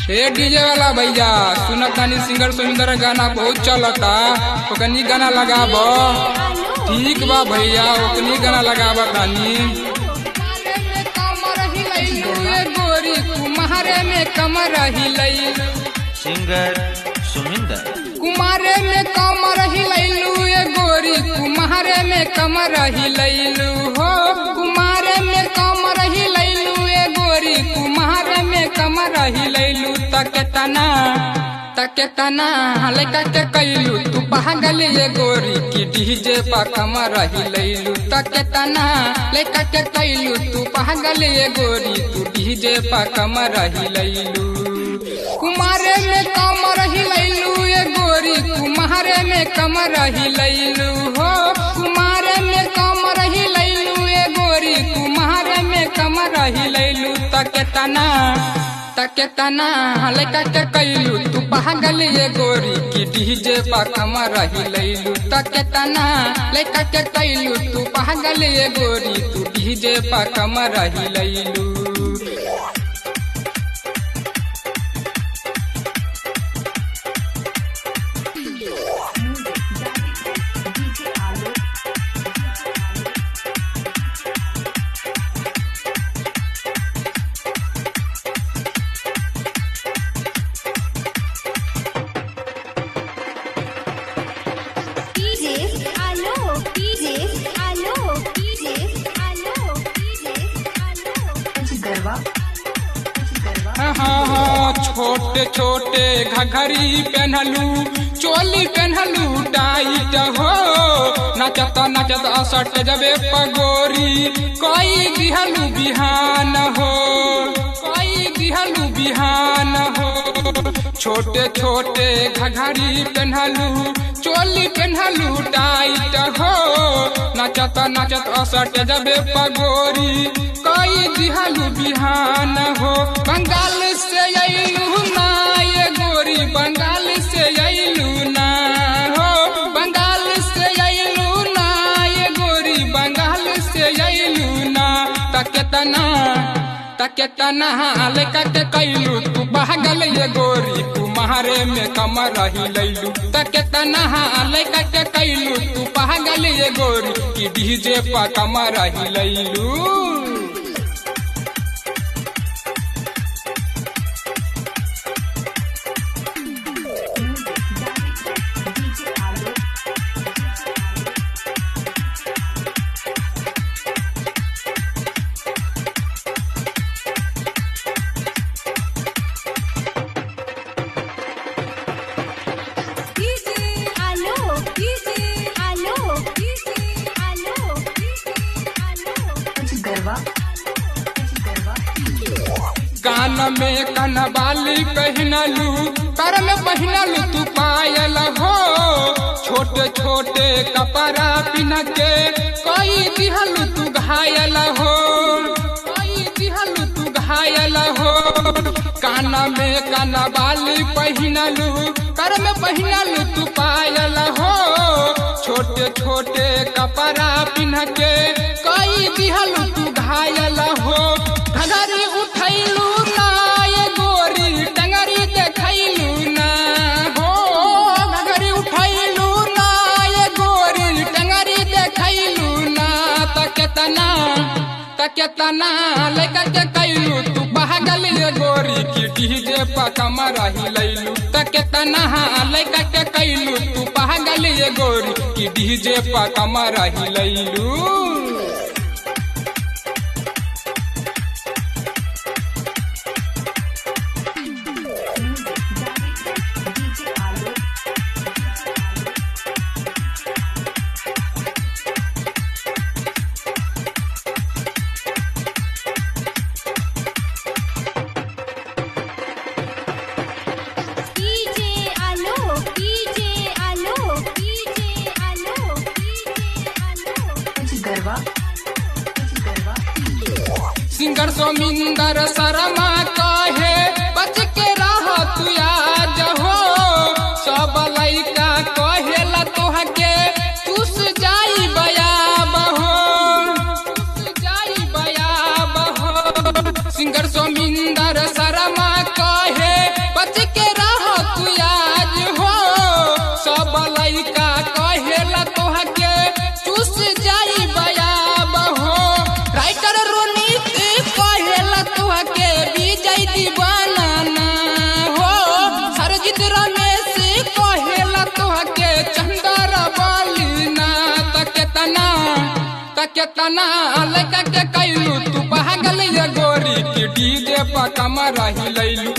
ए DJ वाला भैया सुनत तानी सिंगर सुमिंदर गाना बहुत चलता, ओकनी गाना लगाबो। ठीक बा भैया, ओकनी गाना लगाबो तानी। गोरी कुम्हारे में कमर हिलैलू, सिंगर सुमिंदर कुमारे में कमर हिलैलू, ए गोरी कुम्हारे में कमर हिलैलू हो, कुमारे में कमर हिलैलू, ए गोरी कुम्हारे में कमर हिलैलू। तके तना लइका के कैलू तू पागल ये गोरी की डीजे पा कमर हिलैलू। तके तना लइका के कैलू तू पागल ये गोरी तू डीजे पा कमर हिलैलू। कुमारे में कमर हिलैलू, ए गोरी कुम्हारे में कमर हिलैलू हो, कुमारे में कमर हिलैलू, ए गोरी कुम्हारे में कमर हिलैलू। तके तना लइका के कैलू तू पागल ये गोरी की डीजे पा कमर हिलैलू। तके तना लइका के कैलू तू पागल ये गोरी तू डीजे पा कमर हिलैलू। हाँ छोटे छोटे घघरी पहनलू, चोली पहनलू टाइट हो, नचत नचत असट जबे पगोरी कोई दिहलू बिहान हो, कोई दिहलू बिहान हो। छोटे छोटे घघरी पहनलू, चोली पहनलू टाइट हो, नचत नचत असट जबे पगोरी कोई दिहलू बिहान हो। बंगाल से अइलू ना ये गोरी, बंगाल से अइलू ना हो, बंगाल से अइलू ना ये गोरी, बंगाल से अइलू ना। तके तना लइका के कैलू तू पागल ये गोरी कुम्हारे में कमर हिलैलू। तके तना लइका के कैलू तू पागल ये गोरी की डीजे पा कमर हिलैलू। कान में कनवाली पहनलू, कर में पहनलू तू पायल हो, छोटे छोटे कपड़ा पिन के कोई दिहलू तू घायल हो, कोई दिहलू तू घायल हो। कान में कनवाली पहनलू, कर में पहनलू तू पायल हो, छोटे छोटे कपड़ा पिन के कोई दिहलू तू घायल हो। घघरी उठैलू ना ये गोरी, टंगरी देखैलू ना हो, घघरी उठैलू ना ये गोरी, टंगरी देखैलू ना। तके तना लइका के कैलू तू पागल ये गोरी की डीजे पा कमर हिलैलू। तके तना लइका के कैलू तू पागल ये गोरी की डीजे पा कमर हिलैलू। सिंगर सुमिंदर शर्मा कहे बच के रह तू आज हो, सब लइका कहेला तोहके तुस जाई बयाब हो, तुस जाई बयाब हो। सिंगर सुमिंदर रविंदर शर्मा कहे बच के रह तू आज हो सब लइका कहेला तोहा के चूस जाई बयाब हो राइटर रोनित कहेला तोहा के विजय दीवाना ना हो सरजित रमेश कहेला तोहा के चंदर बलिना तकेतना लइका के कैलू तू पागल ये गोरी की डीजे पर कमर रही लैलू